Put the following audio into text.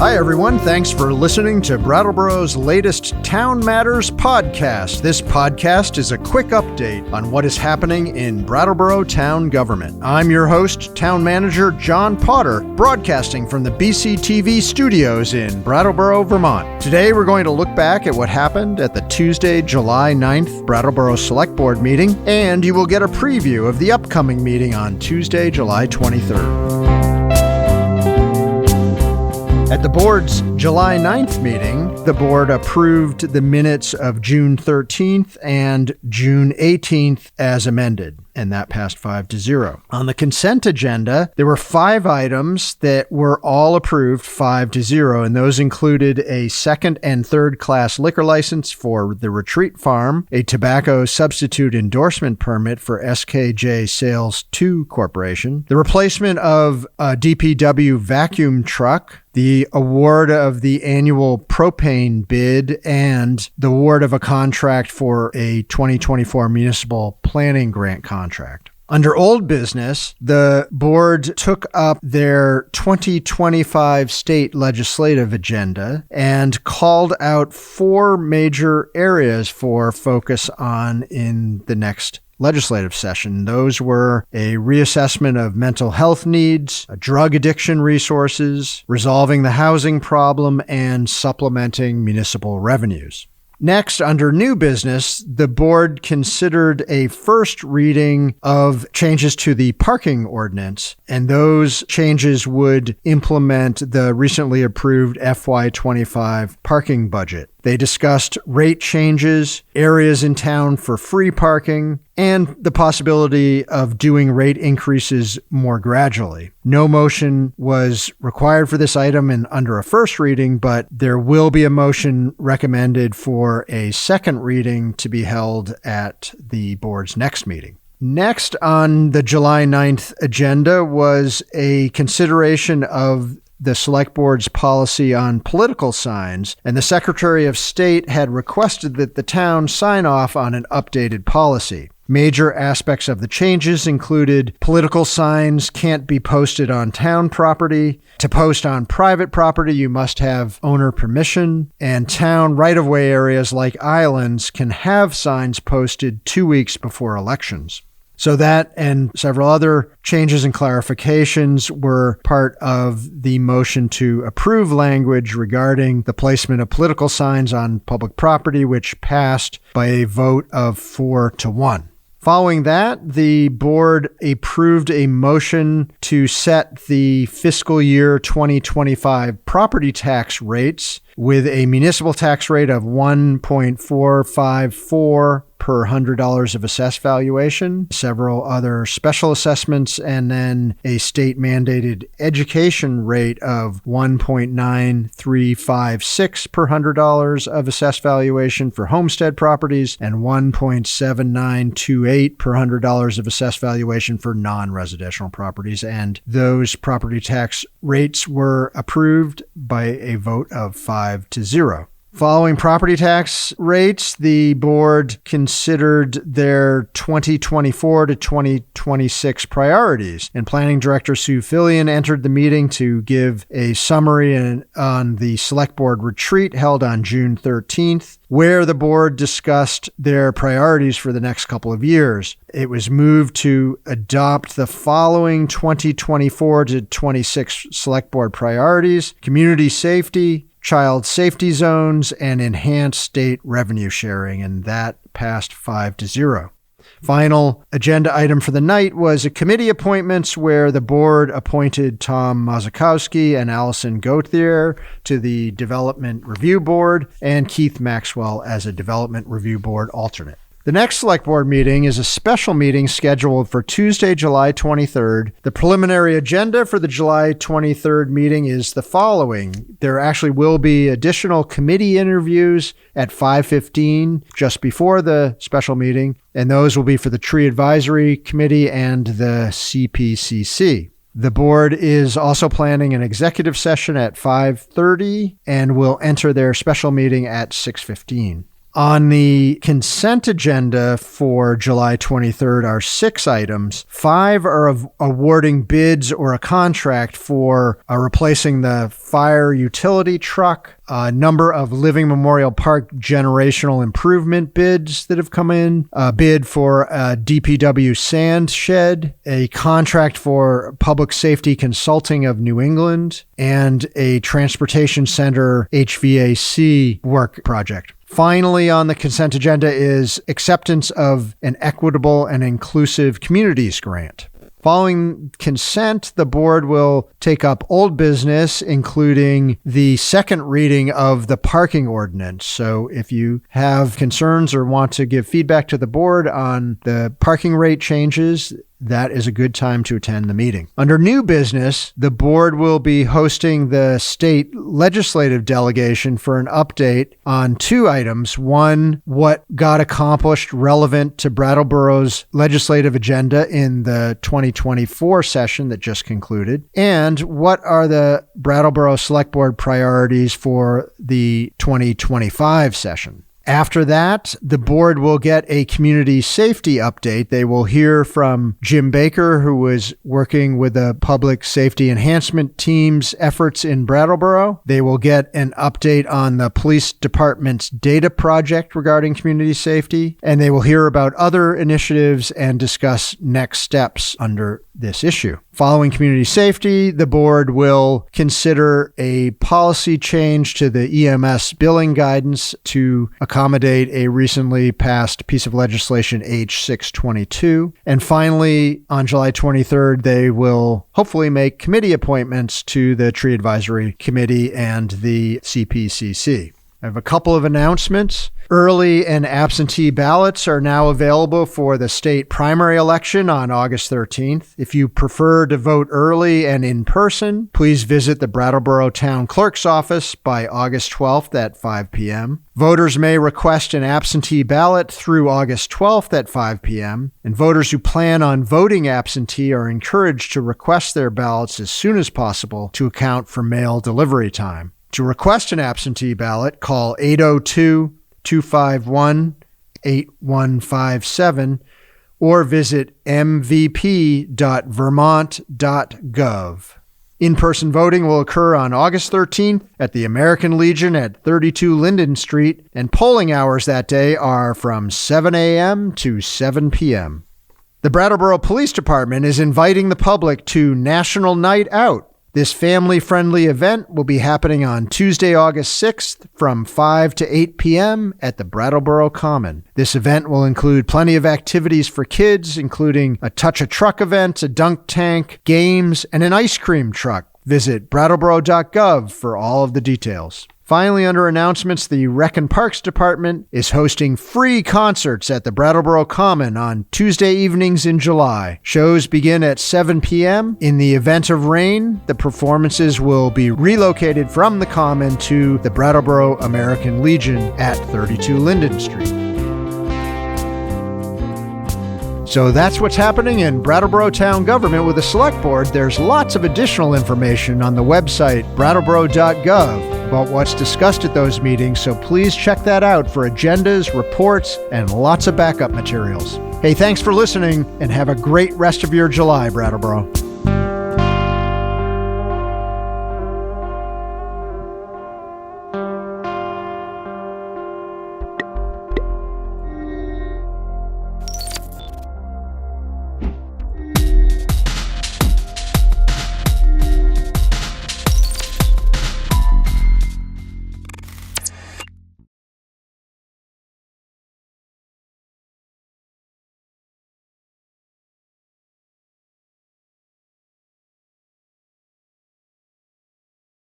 Hi, everyone. Thanks for listening to Brattleboro's latest Town Matters podcast. This podcast is a quick update on what is happening in Brattleboro town government. I'm your host, Town Manager John Potter, broadcasting from the BCTV studios in Brattleboro, Vermont. Today, we're going to look back at what happened at the Tuesday, July 9th Brattleboro Select Board meeting, and you will get a preview of the upcoming meeting on Tuesday, July 23rd. At the board's July 9th meeting, the board approved the minutes of June 13th and June 18th as amended, and that passed 5-0. On the consent agenda, there were 5 items that were all approved 5-0, and those included a second and third class liquor license for the Retreat Farm, a tobacco substitute endorsement permit for SKJ Sales 2 Corporation, the replacement of a DPW vacuum truck, the award of the annual propane bid, and the award of a contract for a 2024 municipal planning grant contract. Under old business, the board took up their 2025 state legislative agenda and called out 4 major areas for focus on in the next legislative session. Those were a reassessment of mental health needs, drug addiction resources, resolving the housing problem, and supplementing municipal revenues. Next, under new business, the board considered a first reading of changes to the parking ordinance, and those changes would implement the recently approved FY25 parking budget. They discussed rate changes, areas in town for free parking, and the possibility of doing rate increases more gradually. No motion was required for this item and under a first reading, but there will be a motion recommended for a second reading to be held at the board's next meeting. Next on the July 9th agenda was a consideration of the Select Board's policy on political signs, and the Secretary of State had requested that the town sign off on an updated policy. Major aspects of the changes included political signs can't be posted on town property. To post on private property, you must have owner permission, and town right-of-way areas like islands can have signs posted 2 weeks before elections. So that and several other changes and clarifications were part of the motion to approve language regarding the placement of political signs on public property, which passed by a vote of 4-1. Following that, the board approved a motion to set the fiscal year 2025 property tax rates with a municipal tax rate of 1.454 per $100 of assessed valuation, several other special assessments, and then a state-mandated education rate of 1.9356 per $100 of assessed valuation for homestead properties and 1.7928 per $100 of assessed valuation for non-residential properties. And those property tax rates were approved by a vote of 5-0. Following property tax rates, the board considered their 2024 to 2026 priorities, and Planning Director Sue Fillion entered the meeting to give a summary on the Select Board retreat held on June 13th, where the board discussed their priorities for the next couple of years. It was moved to adopt the following 2024 to 26 Select Board priorities: community safety, child safety zones, and enhanced state revenue sharing, and that passed 5-0. Final agenda item for the night was a committee appointments where the board appointed Tom Mazakowski and Allison Gauthier to the Development Review Board and Keith Maxwell as a Development Review Board alternate. The next Select Board meeting is a special meeting scheduled for Tuesday, July 23rd. The preliminary agenda for the July 23rd meeting is the following. There actually will be additional committee interviews at 5:15 just before the special meeting, and those will be for the Tree Advisory Committee and the CPCC. The board is also planning an executive session at 5:30 and will enter their special meeting at 6:15. On the consent agenda for July 23rd are 6 items. 5 are awarding bids or a contract for replacing the fire utility truck. A number of Living Memorial Park generational improvement bids that have come in. A bid for a DPW sand shed. A contract for Public Safety Consulting of New England. And a Transportation Center HVAC work project. Finally, on the consent agenda is acceptance of an Equitable and Inclusive Communities grant. Following consent, the board will take up old business, including the second reading of the parking ordinance. So if you have concerns or want to give feedback to the board on the parking rate changes, that is a good time to attend the meeting. Under new business, the board will be hosting the state legislative delegation for an update on 2 items. One, what got accomplished relevant to Brattleboro's legislative agenda in the 2024 session that just concluded, and what are the Brattleboro Select Board priorities for the 2025 session. After that, the board will get a community safety update. They will hear from Jim Baker, who was working with the public safety enhancement team's efforts in Brattleboro. They will get an update on the police department's data project regarding community safety, and they will hear about other initiatives and discuss next steps under this issue. Following community safety, the board will consider a policy change to the EMS billing guidance to accommodate a recently passed piece of legislation, H622. And finally, on July 23rd, they will hopefully make committee appointments to the Tree Advisory Committee and the CPCC. I have a couple of announcements. Early and absentee ballots are now available for the state primary election on August 13th. If you prefer to vote early and in person, please visit the Brattleboro Town Clerk's office by August 12th at 5 p.m. Voters may request an absentee ballot through August 12th at 5 p.m., and voters who plan on voting absentee are encouraged to request their ballots as soon as possible to account for mail delivery time. To request an absentee ballot, call 802-251-8157 or visit mvp.vermont.gov. In-person voting will occur on August 13th at the American Legion at 32 Linden Street, and polling hours that day are from 7 a.m. to 7 p.m. The Brattleboro Police Department is inviting the public to National Night Out. This family-friendly event will be happening on Tuesday, August 6th from 5 to 8 p.m. at the Brattleboro Common. This event will include plenty of activities for kids, including a touch-a-truck event, a dunk tank, games, and an ice cream truck. Visit brattleboro.gov for all of the details. Finally, under announcements, the Rec and Parks Department is hosting free concerts at the Brattleboro Common on Tuesday evenings in July. Shows begin at 7 p.m. In the event of rain, the performances will be relocated from the Common to the Brattleboro American Legion at 32 Linden Street. So that's what's happening in Brattleboro Town Government with the Select Board. There's lots of additional information on the website brattleboro.gov about what's discussed at those meetings, so please check that out for agendas, reports, and lots of backup materials. Hey, thanks for listening, and have a great rest of your July, Brattleboro.